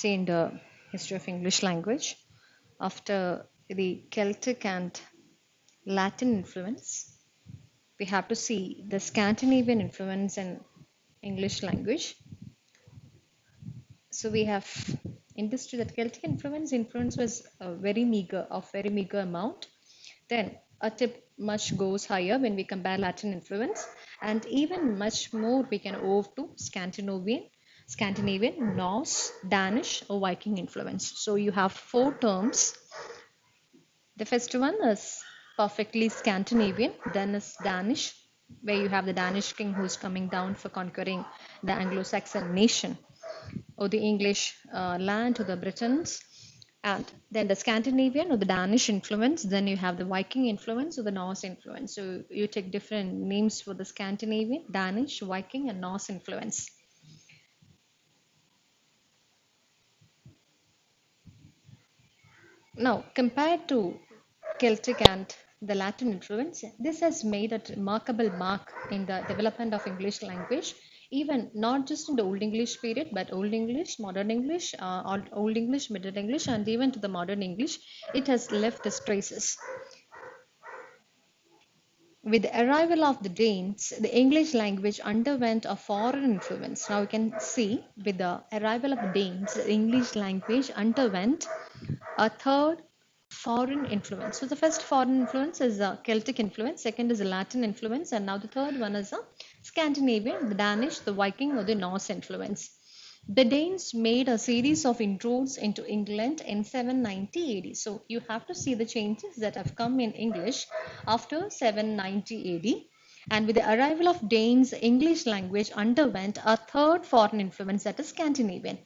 See in the history of English language, after the Celtic and Latin influence, we have to see the Scandinavian influence in English language. So we have in this that Celtic influence was very meager amount. Then a tip much goes higher when we compare Latin influence, and even much more we can owe to Scandinavian, Norse, Danish, or Viking influence. So you have four terms. The first one is perfectly Scandinavian, then is Danish, where you have the Danish king who's coming down for conquering the Anglo-Saxon nation or the English land or the Britons. And then the Scandinavian or the Danish influence, then you have the Viking influence or the Norse influence. So you take different names for the Scandinavian, Danish, Viking, and Norse influence. Now, compared to Celtic and the Latin influence, this has made a remarkable mark in the development of English language, even not just in the Old English period, but Old English, Modern English, Old English, Middle English, and even to the Modern English, it has left its traces. With the arrival of the Danes, the English language underwent a foreign influence. Now you can see with the arrival of the Danes, the English language underwent a third foreign influence. So the first foreign influence is a Celtic influence, second is a Latin influence, and now the third one is a Scandinavian, the Danish, the Viking, or the Norse influence. The Danes made a series of inroads into England in 790 AD. So you have to see the changes that have come in English after 790 AD. And with the arrival of Danes, English language underwent a third foreign influence, that is Scandinavian.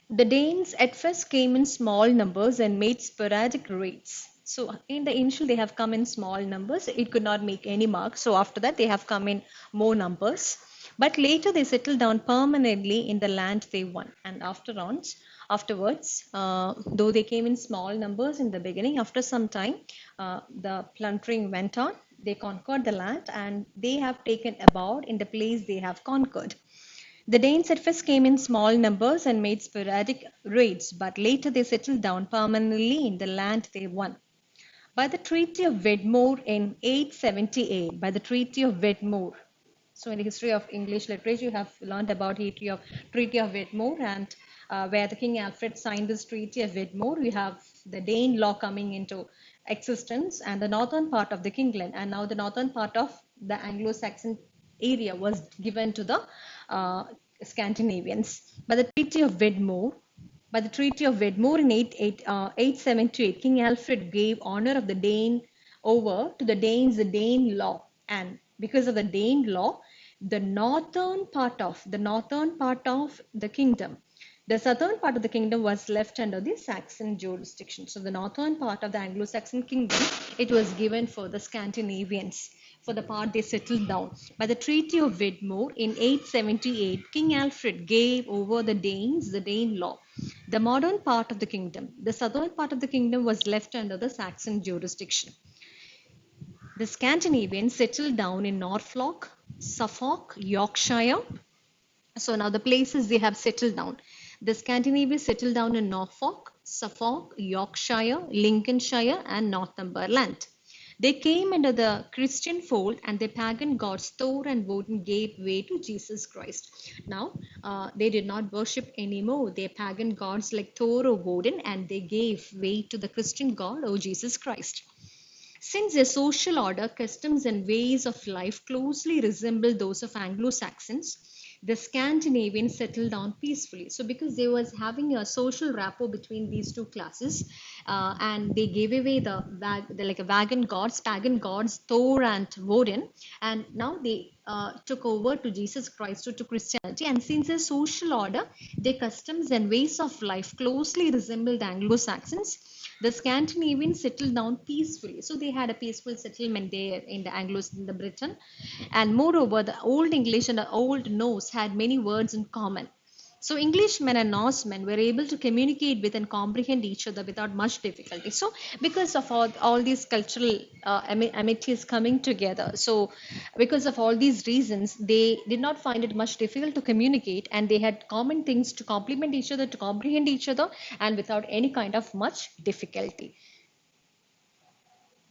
The Danes at first came in small numbers and made sporadic raids. So in the initial they have come in small numbers. It could not make any mark. So after that they have come in more numbers. But later they settled down permanently in the land they won. And afterwards, though they came in small numbers in the beginning, after some time the plundering went on. They conquered the land and they have taken abode in the place they have conquered. The Danes at first came in small numbers and made sporadic raids, but later they settled down permanently in the land they won. By the Treaty of Wedmore in 878, by the Treaty of Wedmore. So in the history of English literature, you have learned about Treaty of Wedmore, and where the King Alfred signed this Treaty of Wedmore, we have the Dane law coming into existence, and the northern part of the kingdom, and now the northern part of the Anglo-Saxon area was given to the uh, Scandinavians. By the Treaty of Wedmore in 878, King Alfred gave honor of the Dane over to the Danes, the Dane law. And because of the Dane law, the northern part of the kingdom, the southern part of the kingdom was left under the Saxon jurisdiction. So the northern part of the Anglo-Saxon kingdom, it was given for the Scandinavians, for the part they settled down. By the Treaty of Wedmore in 878, King Alfred gave over the Danes the Dane law. The modern part of the kingdom, the southern part of the kingdom was left under the Saxon jurisdiction. The Scandinavians settled down in Norfolk, Suffolk, Yorkshire. So now the places they have settled down. The Scandinavians settled down in Norfolk, Suffolk, Yorkshire, Lincolnshire, and Northumberland. They came under the Christian fold, and their pagan gods Thor and Woden gave way to Jesus Christ. Now, they did not worship anymore their pagan gods like Thor or Woden, and they gave way to the Christian God or Jesus Christ. Since their social order, customs, and ways of life closely resembled those of Anglo-Saxons, the Scandinavians settled down peacefully. So, because they was having a social rapport between these two classes, and they gave away the like a pagan gods, Thor and Woden, and now they took over to Jesus Christ or to Christianity. And since their social order, their customs and ways of life closely resembled Anglo-Saxons, the Scandinavians settled down peacefully. So they had a peaceful settlement there in the in the Britain. And moreover, the Old English and the Old Norse had many words in common. So Englishmen and Norsemen were able to communicate with and comprehend each other without much difficulty. So because of all these cultural amenities coming together, so because of all these reasons, they did not find it much difficult to communicate, and they had common things to complement each other, to comprehend each other, and without any kind of much difficulty.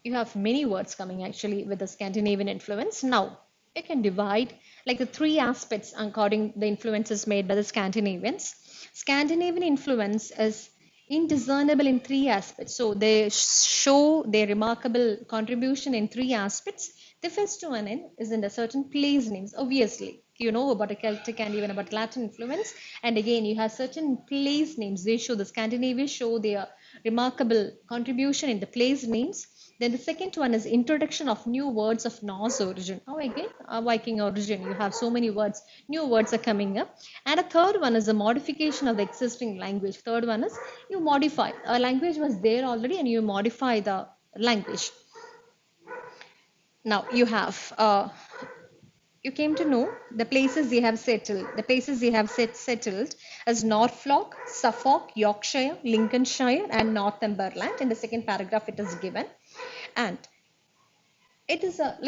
You have many words coming actually with the Scandinavian influence. Now, you can divide like the three aspects according the influences made by the Scandinavians. Scandinavian influence is indiscernible in three aspects. So they show their remarkable contribution in three aspects. The first one is in the certain place names, obviously. You know about the Celtic and even about Latin influence. And again, you have certain place names. They show the Scandinavians show their remarkable contribution in the place names. Then the second one is introduction of new words of Norse origin. Oh, again, Viking origin. You have so many words, new words are coming up. And a third one is a modification of the existing language. Third one is you modify. A language was there already and you modify the language. Now you came to know the places they have settled. The places they have settled as Norfolk, Suffolk, Yorkshire, Lincolnshire, and Northumberland. In the second paragraph, it is given, and it is a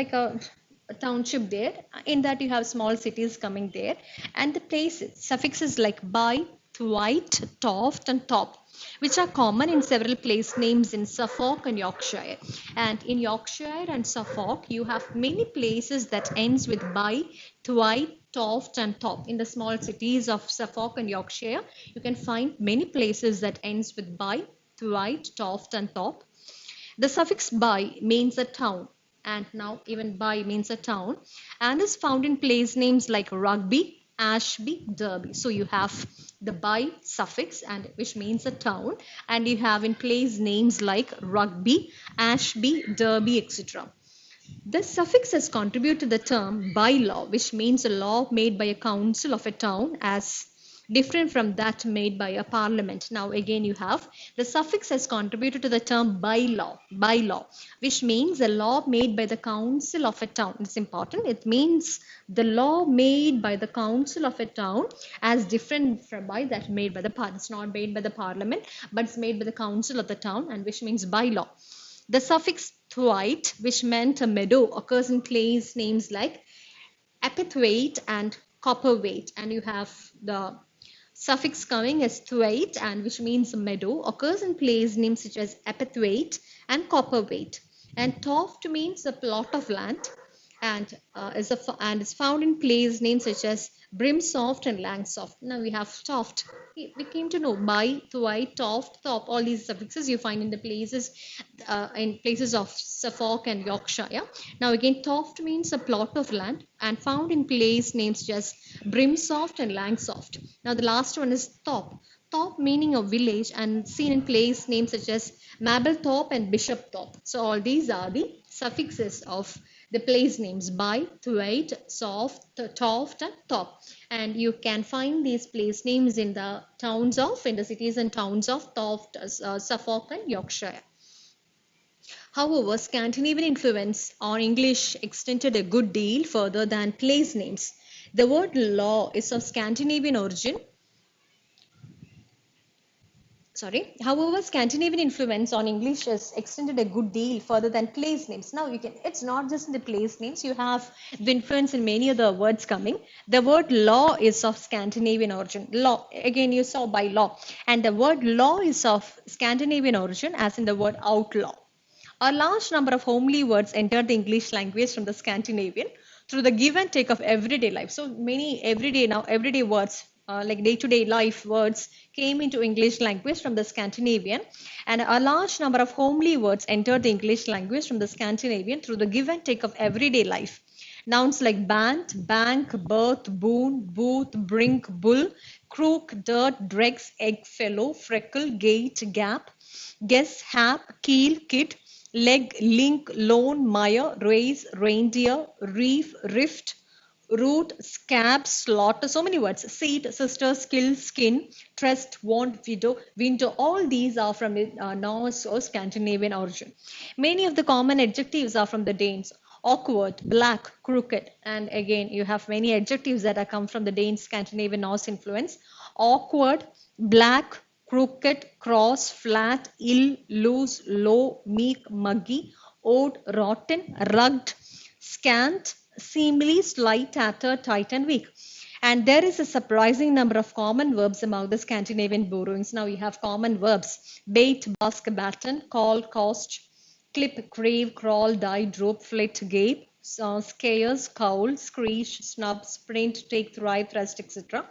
township there. In that, you have small cities coming there, and the places suffixes like by, thwaite, toft, and top, which are common in several place names in Suffolk and Yorkshire. And in Yorkshire and Suffolk, you have many places that ends with by, thwaite, toft, and top. In the small cities of Suffolk and Yorkshire, you can find many places that ends with by, thwaite, toft, and top. The suffix by means a town, and now even by means a town, and is found in place names like Rugby, Ashby, Derby. So you have the by suffix, and which means a town, and you have in place names like Rugby, Ashby, Derby, etc. The suffix has contributed to the term bylaw, which means a law made by a council of a town, as different from that made by a parliament. Now again you have the suffix has contributed to the term bylaw, which means a law made by the council of a town. It's important. It means the law made by the council of a town, as different from by that made by the parliament. It's not made by the parliament, but it's made by the council of the town, and which means bylaw. The suffix thwaite, which meant a meadow, occurs in place names like Epithwaite and Copperwaite, and you have the suffix coming as thwaite, and which means a meadow, occurs in place names such as Epithwaite and Copperwaite. And toft means a plot of land, and is found in place names such as Brimsoft and Langsoft. Now we have toft. We came to know by, thwaite, toft, top. All these suffixes you find in the places of Suffolk and Yorkshire. Yeah? Now again, toft means a plot of land and found in place names such as Brimsoft and Langsoft. Now the last one is top. Top meaning a village and seen in place names such as Mablethorpe and Bishopthorpe. So all these are the suffixes of the place names by, thwaite, soft, toft, and top. And you can find these place names in the cities and towns of Toft, Suffolk, and Yorkshire. However, Scandinavian influence on English extended a good deal further than place names. The word law is of Scandinavian origin. However, Scandinavian influence on English has extended a good deal further than place names. Now it's not just in the place names, you have the influence in many other words coming. The word law is of Scandinavian origin. Law, again you saw by law, and the word law is of Scandinavian origin, as in the word outlaw. A large number of homely words entered the English language from the Scandinavian through the give and take of everyday life. So many everyday words, like day-to-day life words, came into English language from the Scandinavian, and a large number of homely words entered the English language from the Scandinavian through the give and take of everyday life. Nouns like bant, bank, birth, boon, booth, brink, bull, crook, dirt, dregs, egg, fellow, freckle, gate, gap, guess, hap, keel, kid, leg, link, loan, mire, raise, reindeer, reef, rift, root, scab, slaughter. So many words. Seed, sister, skill, skin, trust, want, widow, window. All these are from Norse or Scandinavian origin. Many of the common adjectives are from the Danes. Awkward, black, crooked. And again, you have many adjectives that are come from the Danes, Scandinavian, Norse influence. awkward, black, crooked, cross, flat, ill, loose, low, meek, muggy, odd, rotten, rugged, scant, seemly, slight, tattered, tight, and weak. And there is a surprising number of common verbs among the Scandinavian borrowings. Now you have common verbs: bait, busk, batten, call, cost, clip, crave, crawl, die, droop, flit, gape, scare, scowl, screech, snub, sprint, take, thrive, thrust, etc.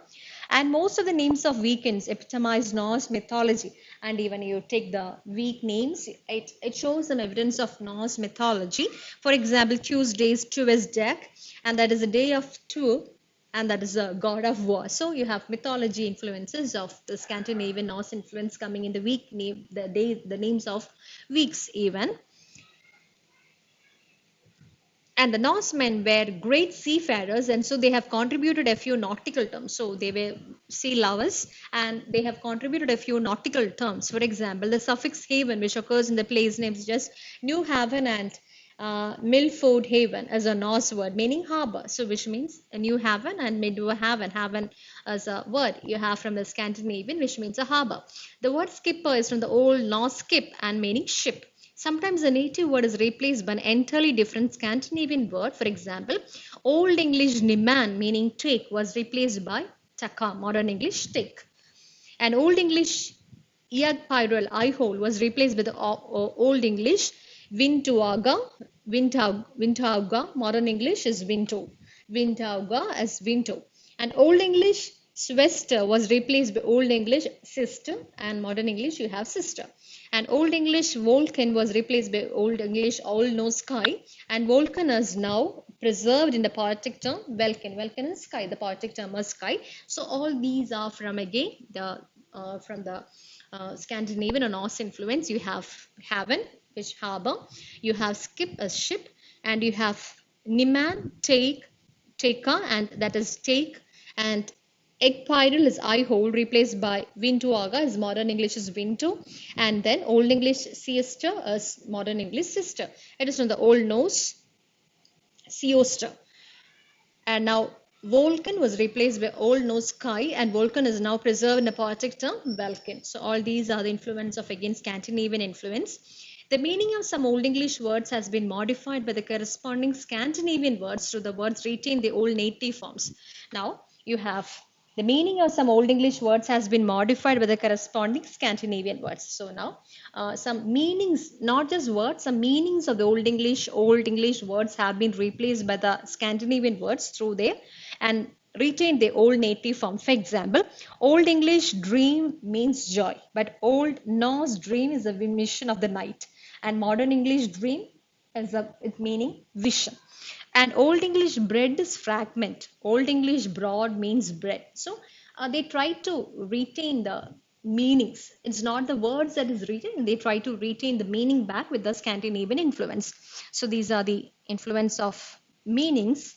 And most of the names of weekends epitomize Norse mythology. And even you take the week names, it shows some evidence of Norse mythology. For example, Tuesday's Tuesdag, and that is a day of two, and that is a god of war. So you have mythology influences of the Scandinavian Norse influence coming in the week name, the names of weeks even. And the Norsemen were great seafarers, and so they have contributed a few nautical terms. So they were sea lovers, and they have contributed a few nautical terms. For example, the suffix haven, which occurs in the place names just New Haven and Milford Haven, as a Norse word meaning harbor. So which means a new haven, and Midhaven, haven as a word you have from the Scandinavian, which means a harbor. The word skipper is from the Old Norse skip and meaning ship. Sometimes a native word is replaced by an entirely different Scandinavian word. For example, Old English niman meaning take was replaced by taka, modern English take. And Old English iagpiral eye hole was replaced by the Old English vintuaga, modern English is vinto, vintauga as vinto. And Old English swester was replaced by Old English sister, and modern English you have sister. And Old English Volcan was replaced by Old English all no sky, and Volcan is now preserved in the poetic term Velkin. Velkin is sky, the poetic term is sky. So all these are from again the from the Scandinavian or Norse influence. You have haven, which harbor, you have skip as ship, and you have niman, take, taker, and that is take, and Egg is eye hole, replaced by Vintuaga as modern English is Vinto, and then Old English siesta as modern English sister. It is from the Old Norse siesta. And now Volcan was replaced by Old Norse sky, and Volcan is now preserved in the poetic term Velkin. So all these are the influence of again Scandinavian influence. The meaning of some Old English words has been modified by the corresponding Scandinavian words so the words retain the old native forms. Now you have the meaning of some Old English words has been modified by the corresponding Scandinavian words. So now some meanings, not just words, some meanings of the Old English words have been replaced by the Scandinavian words through their and retain the old native form. For example, Old English dream means joy, but Old Norse dream is a vision of the night, and modern English dream is its meaning vision. And Old English bread is fragment. Old English broad means bread. So they try to retain the meanings. It's not the words that is written. They try to retain the meaning back with the Scandinavian influence. So these are the influence of meanings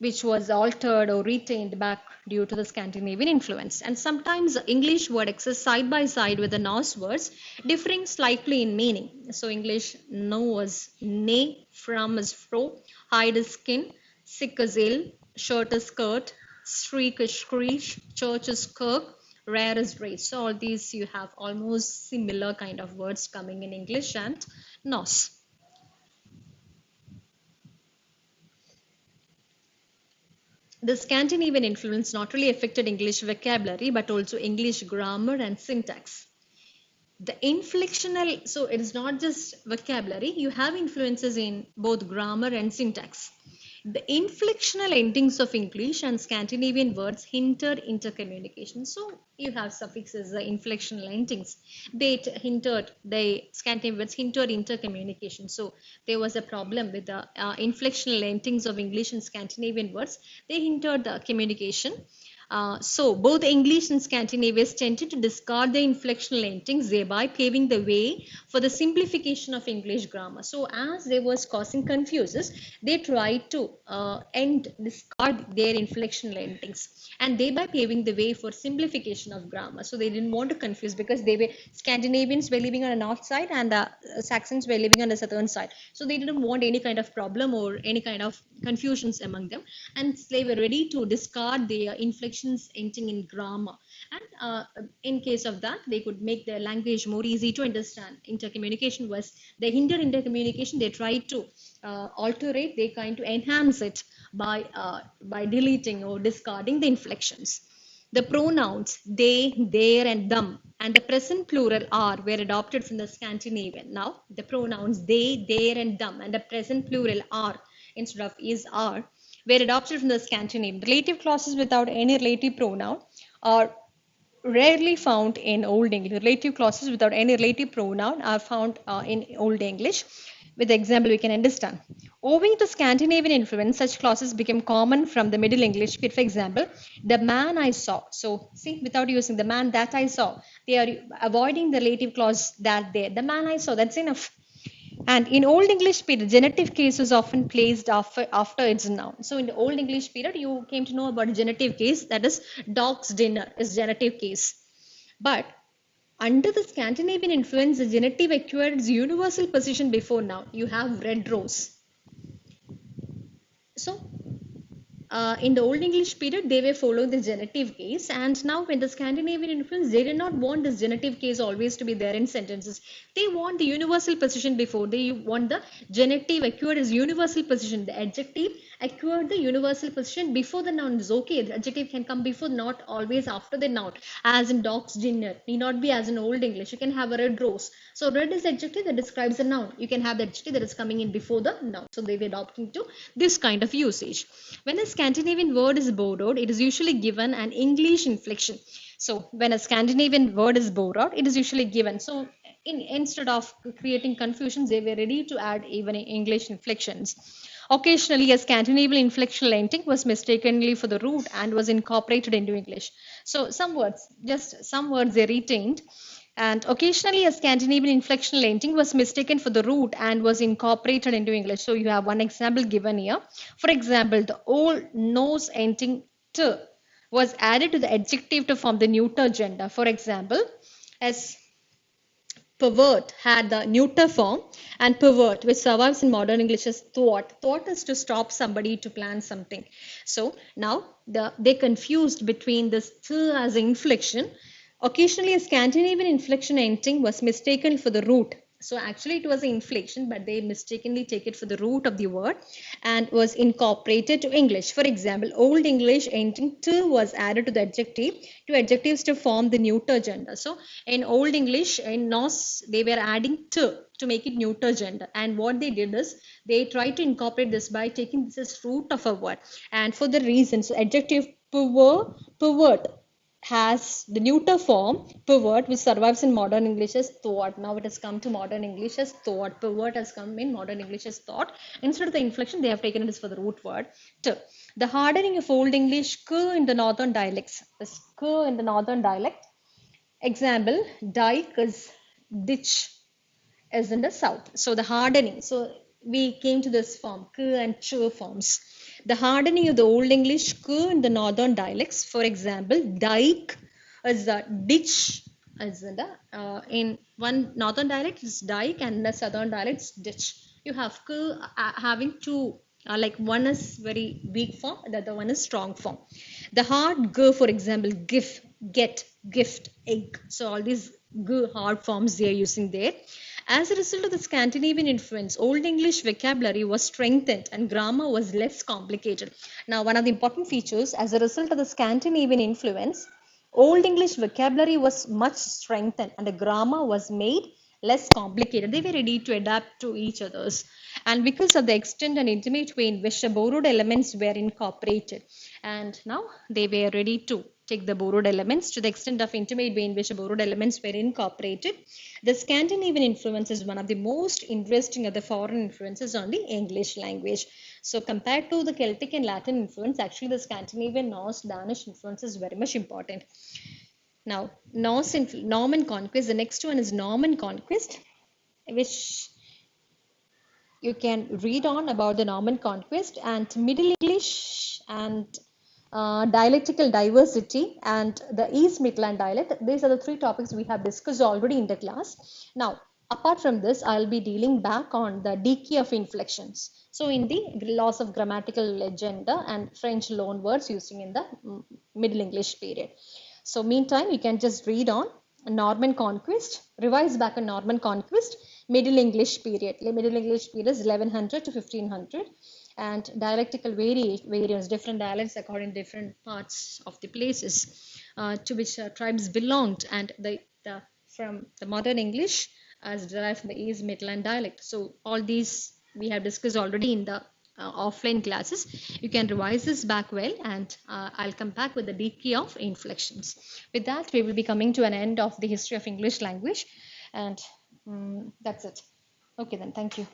which was altered or retained back due to the Scandinavian influence. And sometimes English word exists side by side with the Norse words, differing slightly in meaning. So English no was ne, from is fro, hide is skin, sick is ill, shirt is skirt, streak is screech, church is kirk, rare is race. So all these you have almost similar kind of words coming in English and Norse. The Scandinavian influence not only affected English vocabulary but also English grammar and syntax. The inflectional, so it is not just vocabulary, you have influences in both grammar and syntax. The inflectional endings of English and Scandinavian words hindered intercommunication. So you have suffixes, the inflectional endings. They hindered, the Scandinavian words hindered intercommunication. So there was a problem with the inflectional endings of English and Scandinavian words. They hindered the communication. So both English and Scandinavians tended to discard the inflectional endings, thereby paving the way for the simplification of English grammar. So as they was causing confuses, they tried to discard their inflectional endings, and thereby paving the way for simplification of grammar. So they didn't want to confuse because they were Scandinavians were living on the north side and the Saxons were living on the southern side. So they didn't want any kind of problem or any kind of confusions among them, and they were ready to discard their inflection inflections ending in grammar. And in case of that, they could make their language more easy to understand. Intercommunication was, they hinder intercommunication, they try to alter it, they kind to enhance it by deleting or discarding the inflections. The pronouns they, their, and them, and the present plural are were adopted from the Scandinavian. Now, the pronouns they, their, and them, and the present plural are instead of is, are, were adopted from the Scandinavian. Relative clauses without any relative pronoun are rarely found in Old English. Relative clauses without any relative pronoun are found in Old English. With the example, we can understand. Owing to Scandinavian influence, such clauses became common from the Middle English. For example, the man I saw. So, see, without using the man that I saw, they are avoiding the relative clause that there. The man I saw, that's enough. And in Old English period, genitive case was often placed after its noun. So in the Old English period, you came to know about genitive case, that is dog's dinner is genitive case. But under the Scandinavian influence, the genitive acquired its universal position before noun. You have red rose. So in the Old English period, they were following the genitive case, and now when the Scandinavian influence, they did not want this genitive case always to be there in sentences. They want the universal position before. They want the genitive acquired as universal position. The adjective acquired the universal position before the noun is okay. The adjective can come before, not always after the noun. As in dog's dinner, need not be as in Old English. You can have a red rose. So red is the adjective that describes the noun. You can have the adjective that is coming in before the noun. So they were adopting to this kind of usage. When a Scandinavian word is borrowed, it is usually given an English inflection. So when a Scandinavian word is borrowed, it is usually given. So instead of creating confusions, they were ready to add even English inflections. Occasionally, a Scandinavian inflectional ending was mistakenly for the root and was incorporated into English. So some words, just some words they retained. And occasionally a Scandinavian inflectional ending was mistaken for the root and was incorporated into English. So you have one example given here. For example, the old nose ending t was added to the adjective to form the neuter gender. For example, as pervert had the neuter form, and pervert, which survives in modern English, as thwart. Thwart is to stop somebody to plan something. So now they confused between this t as an inflection. Occasionally, a Scandinavian inflection ending was mistaken for the root. So actually it was an inflection, but they mistakenly take it for the root of the word and was incorporated to English. For example, Old English ending to was added to the adjective, to adjectives to form the neuter gender. So in Old English, in Norse, they were adding to make it neuter gender. And what they did is they tried to incorporate this by taking this as root of a word. And for the reasons, adjective pervert has the neuter form pervert, which survives in modern English as thought. Now it has come to modern English as thought. Pervert has come in modern English as thought. Instead of the inflection, they have taken it as for the root word to. The hardening of Old English k in the northern dialects. This k in the northern dialect. Example, dike is ditch is in the south. So the hardening. So we came to this form, k and ch forms. The hardening of the Old English k in the northern dialects. For example, dike is a ditch. As in one northern dialect is dike, and in the southern dialect is ditch. You have k having two. Like one is very weak form, the other one is strong form. The hard g, for example, gif, get, gift, egg. So all these g hard forms they are using there. As a result of the Scandinavian influence, Old English vocabulary was strengthened and grammar was less complicated. Now, one of the important features, as a result of the Scandinavian influence, Old English vocabulary was much strengthened and the grammar was made less complicated. They were ready to adapt to each other's. And because of the extent and intimate way in which the borrowed elements were incorporated. And now they were ready to take the borrowed elements to the extent of intimate way in which the borrowed elements were incorporated. The Scandinavian influence is one of the most interesting of the foreign influences on the English language. So compared to the Celtic and Latin influence, actually the Scandinavian, Norse, Danish influence is very much important. Now, Norman conquest, the next one is Norman conquest, which you can read on about the Norman conquest and Middle English and dialectical diversity and the East Midland dialect. These are the three topics we have discussed already in the class. Now, Apart from this, I'll be dealing back on the decay of inflections. So in the loss of grammatical legenda and French loan words using in the Middle English period. So meantime, you can just read on Norman Conquest, revise back on Norman Conquest, Middle English period. Middle English period is 1100 to 1500, and dialectical variants, different dialects according to different parts of the places to which tribes belonged, and the from the modern English as derived from the East Midland dialect. So all these we have discussed already in the offline classes. You can revise this back well, and I'll come back with the decay of inflections. With that, we will be coming to an end of the history of English language, and that's it. Okay then, thank you.